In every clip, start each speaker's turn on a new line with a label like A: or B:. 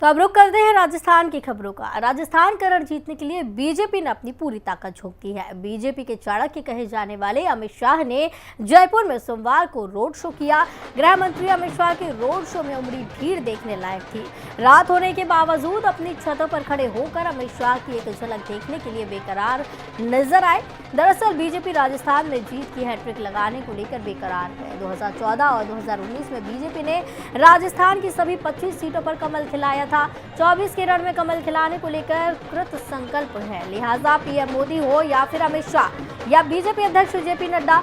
A: तो अब रुक करते हैं राजस्थान की खबरों का। राजस्थान का रण जीतने के लिए बीजेपी ने अपनी पूरी ताकत झोंक दी है। बीजेपी के चाणक्य कहे जाने वाले अमित शाह ने जयपुर में सोमवार को रोड शो किया। गृह मंत्री अमित शाह के रोड शो में उमड़ी भीड़ देखने लायक थी। रात होने के बावजूद अपनी छतों पर खड़े होकर अमित शाह की एक झलक देखने के लिए बेकरार नजर आए। दरअसल बीजेपी राजस्थान में जीत की हैट्रिक लगाने को लेकर बेकरार है। 2014 और 2019 में बीजेपी ने राजस्थान की सभी 25 सीटों पर कमल खिलाया था। 24 के रण में कमल खिलाने को लेकर कृत संकल्प है। लिहाजा पीएम मोदी हो या फिर अमित शाह या बीजेपी अध्यक्ष जेपी नड्डा,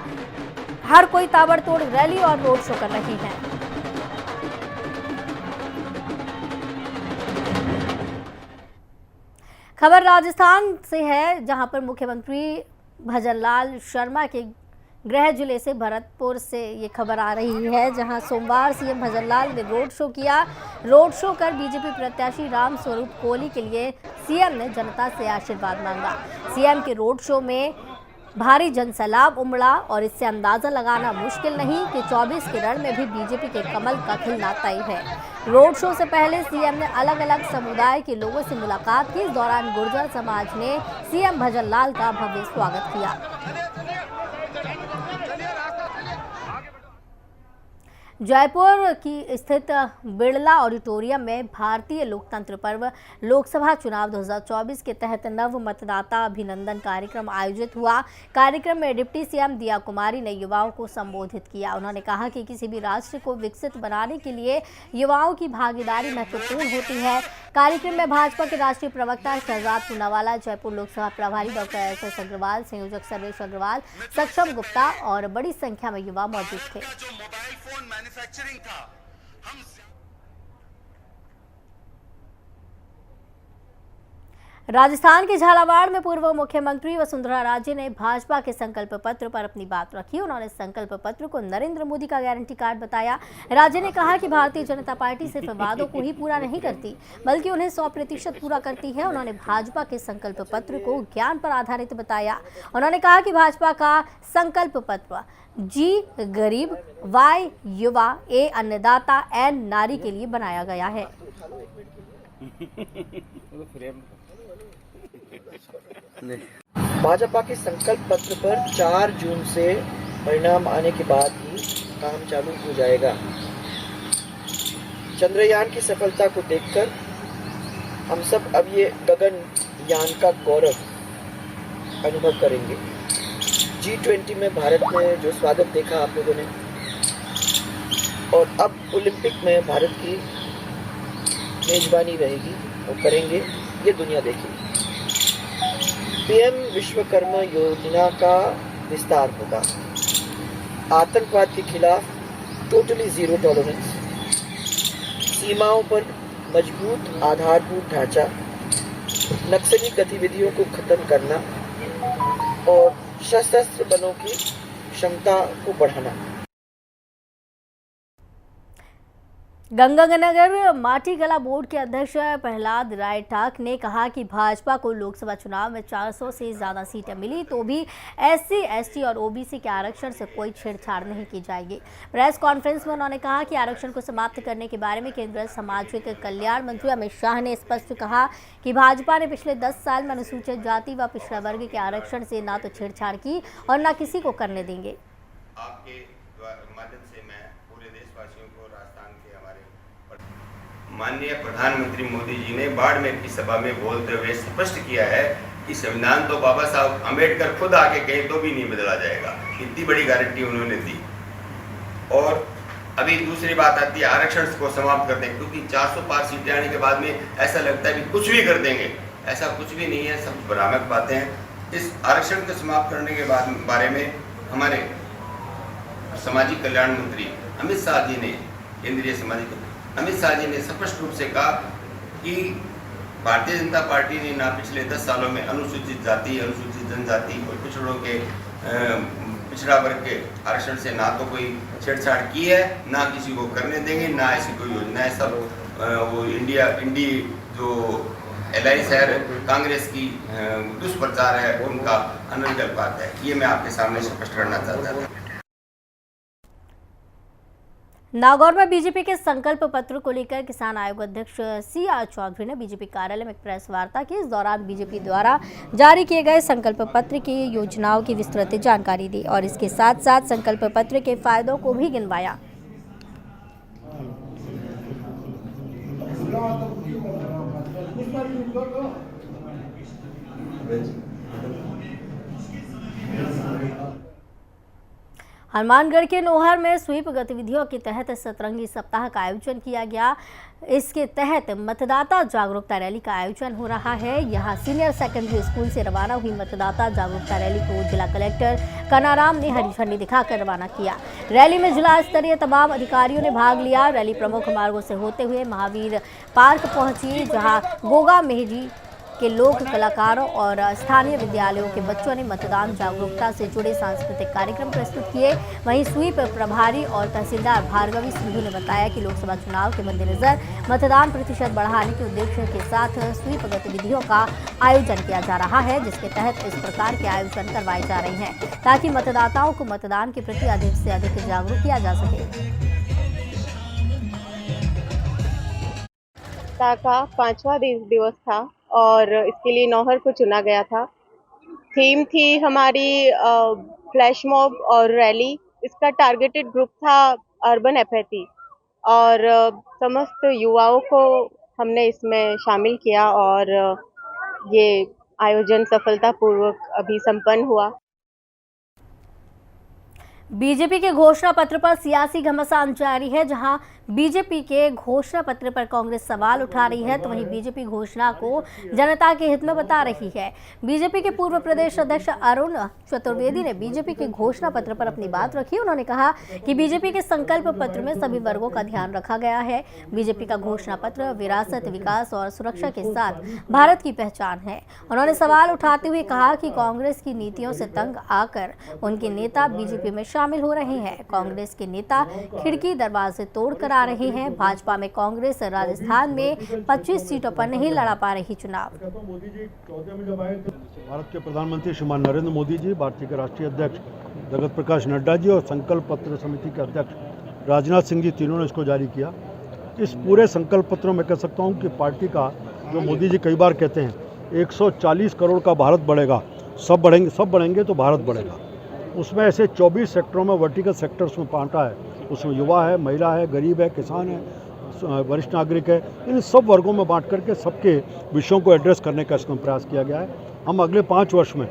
A: हर कोई ताबड़तोड़ रैली और रोड शो कर रही है। खबर राजस्थान से है, जहां पर मुख्यमंत्री भजनलाल शर्मा के गृह जिले से भरतपुर से ये खबर आ रही है, जहां सोमवार सीएम भजनलाल ने रोड शो किया। रोड शो कर बीजेपी प्रत्याशी राम स्वरूप कोहली के लिए सीएम ने जनता से आशीर्वाद मांगा। सीएम के रोड शो में भारी जनसैलाब उमड़ा और इससे अंदाजा लगाना मुश्किल नहीं कि 24 के रण में भी बीजेपी के कमल का खिलना तय है। रोड शो से पहले सीएम ने अलग अलग समुदाय के लोगों से मुलाकात की। इस दौरान गुर्जर समाज ने सीएम भजनलाल का भव्य स्वागत किया। जयपुर की स्थित बिड़ला ऑडिटोरियम में भारतीय लोकतंत्र पर्व लोकसभा चुनाव 2024 के तहत नव मतदाता अभिनंदन कार्यक्रम आयोजित हुआ। कार्यक्रम में डिप्टी सीएम दिया कुमारी ने युवाओं को संबोधित किया। उन्होंने कहा कि किसी भी राष्ट्र को विकसित बनाने के लिए युवाओं की भागीदारी महत्वपूर्ण होती है। कार्यक्रम में भाजपा के राष्ट्रीय प्रवक्ता शहजाद पूनावाला, जयपुर लोकसभा प्रभारी डॉक्टर एस अग्रवाल, संयोजक सर्वेश अग्रवाल, सक्षम गुप्ता और बड़ी संख्या में युवा मौजूद थे।
B: मैन्युफैक्चरिंग था।
A: राजस्थान के झालावाड़ में पूर्व मुख्यमंत्री वसुंधरा राजे ने भाजपा के संकल्प पत्र पर अपनी बात रखी। उन्होंने संकल्प पत्र को नरेंद्र मोदी का गारंटी कार्ड बताया। राजे ने कहा कि भारतीय जनता पार्टी सिर्फ वादों को ही पूरा नहीं करती, बल्कि उन्हें 100% पूरा करती है। उन्होंने भाजपा के संकल्प पत्र को ज्ञान पर आधारित बताया। उन्होंने कहा कि भाजपा का संकल्प पत्र जी गरीब, वाई युवा, ए अन्नदाता, एन नारी के लिए बनाया गया है।
C: भाजपा के संकल्प पत्र पर 4 जून से परिणाम आने के बाद ही काम चालू हो जाएगा। चंद्रयान की सफलता को देखकर हम सब अब ये गगनयान का गौरव अनुभव करेंगे। G20 में भारत में जो स्वागत देखा आप लोगों ने, और अब ओलंपिक में भारत की मेजबानी रहेगी, वो करेंगे, ये दुनिया देखेगी। पीएम विश्वकर्मा योजना का विस्तार होगा। आतंकवाद के खिलाफ टोटली जीरो टॉलरेंस, सीमाओं पर मजबूत आधारभूत ढांचा, नक्सली गतिविधियों को खत्म करना और सशस्त्र बलों की क्षमता को बढ़ाना।
A: गंगानगर माटीगला बोर्ड के अध्यक्ष प्रहलाद राय ठाक ने कहा कि भाजपा को लोकसभा चुनाव में 400 से ज्यादा सीटें मिली तो भी SC, ST और OBC के आरक्षण से कोई छेड़छाड़ नहीं की जाएगी। प्रेस कॉन्फ्रेंस में उन्होंने कहा कि आरक्षण को समाप्त करने के बारे में केंद्रीय सामाजिक कल्याण मंत्री अमित शाह ने स्पष्ट कहा कि भाजपा ने पिछले 10 साल में अनुसूचित जाति व पिछड़ा वर्ग के आरक्षण से न तो छेड़छाड़ की और न किसी को करने देंगे।
B: माननीय प्रधानमंत्री मोदी जी ने बाड़मेर की सभा में बोलते हुए स्पष्ट किया है कि संविधान तो बाबा साहब अम्बेडकर खुद आके कहे तो भी नहीं बदला जाएगा। इतनी बड़ी गारंटी उन्होंने दी। और अभी दूसरी बात आती है आरक्षण को समाप्त कर देंगे, क्योंकि 400 पार सीटें आने के बाद में ऐसा लगता है कि कुछ भी कर देंगे। ऐसा कुछ भी नहीं है, सब भ्रामक बातें हैं। इस आरक्षण को समाप्त करने के बारे में हमारे सामाजिक कल्याण मंत्री अमित शाह जी ने, केंद्रीय सामाजिक अमित शाह जी ने स्पष्ट रूप से कहा कि भारतीय जनता पार्टी ने ना पिछले 10 सालों में अनुसूचित जाति, अनुसूचित जनजाति और पिछड़ों के पिछड़ा वर्ग के आरक्षण से ना तो कोई छेड़छाड़ की है, ना किसी को करने देंगे, ना ऐसी कोई योजना है। सब वो इंडी जो एलायंस है कांग्रेस की दुष्प्रचार है उनका अनर्गल बात है। ये मैं आपके सामने स्पष्ट करना चाहता था।
A: नागौर में बीजेपी के संकल्प पत्र को लेकर किसान आयोग अध्यक्ष CR चौधरी ने बीजेपी कार्यालय में एक प्रेस वार्ता की। इस दौरान बीजेपी द्वारा जारी किए गए संकल्प पत्र की योजनाओं की विस्तृत जानकारी दी और इसके साथ साथ संकल्प पत्र के फायदों को भी गिनवाया। हनुमानगढ़ के नोहर में स्वीप गतिविधियों के तहत सतरंगी सप्ताह का आयोजन किया गया। इसके तहत मतदाता जागरूकता रैली का आयोजन हो रहा है। यहां सीनियर सेकेंडरी स्कूल से रवाना हुई मतदाता जागरूकता रैली को जिला कलेक्टर कनाराम ने हरी झंडी दिखाकर रवाना किया। रैली में जिला स्तरीय तमाम अधिकारियों ने भाग लिया। रैली प्रमुख मार्गों से होते हुए महावीर पार्क पहुंची, जहां गोगा मेहजी के लोक कलाकारों और स्थानीय विद्यालयों के बच्चों ने मतदान जागरूकता से जुड़े सांस्कृतिक कार्यक्रम प्रस्तुत किए। वहीं स्वीप प्रभारी और तहसीलदार भार्गवी सिंधु ने बताया कि लोकसभा चुनाव के मद्देनजर मतदान प्रतिशत बढ़ाने के उद्देश्य के साथ स्वीप गतिविधियों का आयोजन किया जा रहा है, जिसके तहत इस प्रकार के आयोजन करवाए जा रहे हैं ताकि मतदाताओं को मतदान के प्रति अधिक से अधिक जागरूक किया जा सके।
D: का 5वां दिवस था और इसके लिए नौहर को चुना गया था। थीम थी हमारी फ्लैश मॉब और रैली। इसका टारगेटेड ग्रुप था अर्बन एपैथी और समस्त युवाओं को हमने इसमें शामिल किया और ये आयोजन सफलतापूर्वक अभी संपन्न हुआ।
A: बीजेपी के घोषणा पत्र पर सियासी घमासान जारी है। जहां बीजेपी के घोषणा पत्र पर कांग्रेस सवाल उठा रही है, तो वहीं बीजेपी घोषणा को जनता के हित में बता रही है। बीजेपी के पूर्व प्रदेश अध्यक्ष अरुण चतुर्वेदी ने बीजेपी के घोषणा पत्र पर अपनी बात रखी। उन्होंने कहा कि बीजेपी के संकल्प पत्र में सभी वर्गों का ध्यान रखा गया है। बीजेपी का घोषणा पत्र विरासत, विकास और सुरक्षा के साथ भारत की पहचान है। उन्होंने सवाल उठाते हुए कहा कि कांग्रेस की नीतियों से तंग आकर उनके नेता बीजेपी में शामिल हो रहे हैं। कांग्रेस के नेता खिड़की दरवाजे तोड़कर आ रहे हैं। भाजपा में कांग्रेस राजस्थान में 25 सीटों पर नहीं लड़ा पा रही चुनाव।
E: भारत के प्रधानमंत्री श्रीमान नरेंद्र मोदी जी, भारतीय के राष्ट्रीय अध्यक्ष जगत प्रकाश नड्डा जी और संकल्प पत्र समिति के अध्यक्ष राजनाथ सिंह जी, तीनों ने इसको जारी किया। इस पूरे संकल्प पत्र में कह सकता हूँ कि पार्टी का जो मोदी जी कई बार कहते हैं 140 करोड़ का भारत बढ़ेगा, सब बढ़ेंगे तो भारत बढ़ेगा। उसमें ऐसे 24 सेक्टरों में वर्टिकल सेक्टर्स में बांटा है। उसमें युवा है, महिला है, गरीब है, किसान है, वरिष्ठ नागरिक है। इन सब वर्गों में बांट करके सबके विषयों को एड्रेस करने का इसमें प्रयास किया गया है। हम अगले 5 वर्ष में,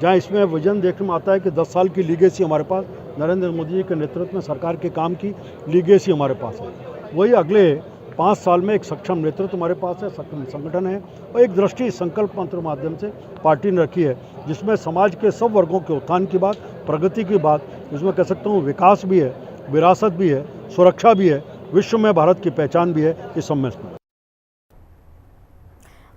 E: जहाँ इसमें विजन देखने में आता है कि 10 साल की लीगेसी हमारे पास, नरेंद्र मोदी जी के नेतृत्व में सरकार के काम की लीगेसी हमारे पास है, वही अगले 5 साल में एक सक्षम नेतृत्व हमारे पास है, सक्षम संगठन है और एक दृष्टि संकल्प मंत्र माध्यम से पार्टी ने रखी है, जिसमें समाज के सब वर्गों के उत्थान की बात, प्रगति की बात, जिसमें कह सकता हूँ विकास भी है, विरासत भी है, सुरक्षा भी है, विश्व में भारत की पहचान भी है। इस सब में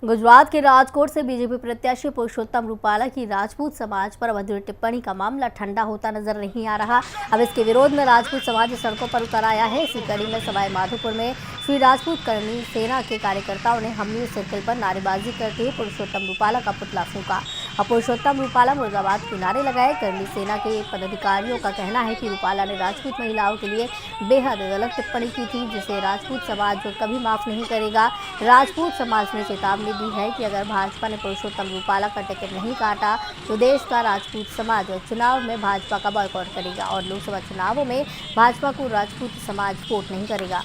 A: गुजरात के राजकोट से बीजेपी प्रत्याशी पुरुषोत्तम रूपाला की राजपूत समाज पर अभद्र टिप्पणी का मामला ठंडा होता नजर नहीं आ रहा। अब इसके विरोध में राजपूत समाज सड़कों पर उतर आया है। इसी कड़ी में सवाई माधोपुर में श्री राजपूत कर्मी सेना के कार्यकर्ताओं ने हमली सर्कल पर नारेबाजी करते हुए पुरुषोत्तम रूपाला का पुतला फूंका और पुरुषोत्तम रूपाला मुर्दाबाद के नारे लगाए। कर्मी सेना के पदाधिकारियों का कहना है कि रूपाला ने राजपूत महिलाओं के लिए बेहद गलत टिप्पणी की थी, जिसे राजपूत समाज कभी माफ नहीं करेगा। राजपूत समाज ने चेतावनी दी है कि अगर भाजपा ने पुरुषोत्तम रूपाला का टिकट नहीं काटा तो देश का राजपूत समाज चुनाव में भाजपा का बॉयकॉट करेगा और लोकसभा चुनावों में भाजपा को राजपूत समाज वोट नहीं करेगा।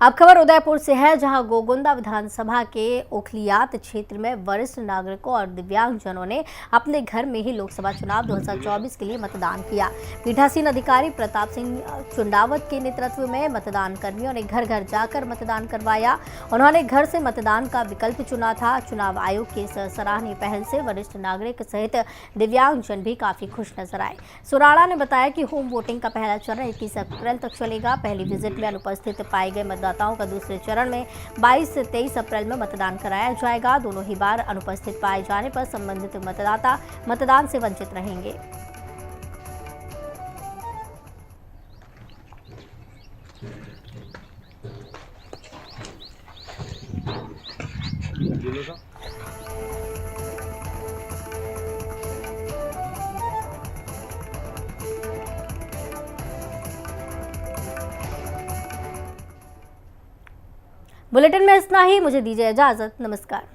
A: अब खबर उदयपुर से है, जहां गोगुंदा विधानसभा के ओखलियात क्षेत्र में वरिष्ठ नागरिकों और दिव्यांगजनों ने अपने घर में ही लोकसभा चुनाव 2024 के लिए मतदान किया। पीठासीन अधिकारी प्रताप सिंह चुंडावत के नेतृत्व में मतदान कर्मियों ने घर घर जाकर मतदान करवाया। उन्होंने घर से मतदान का विकल्प चुना था। चुनाव आयोग की इस सराहनीय पहल से वरिष्ठ नागरिक सहित दिव्यांगजन भी काफी खुश नजर आए। सुराड़ा ने बताया कि होम वोटिंग का पहला चरण 21 अप्रैल तक चलेगा। पहली विजिट में अनुपस्थित पाए गए मतदाताओं का दूसरे चरण में 22 से 23 अप्रैल में मतदान कराया जाएगा। दोनों ही बार अनुपस्थित पाए जाने पर संबंधित मतदाता मतदान से वंचित रहेंगे। बुलेटिन में इतना ही। मुझे दीजिए इजाजत। नमस्कार।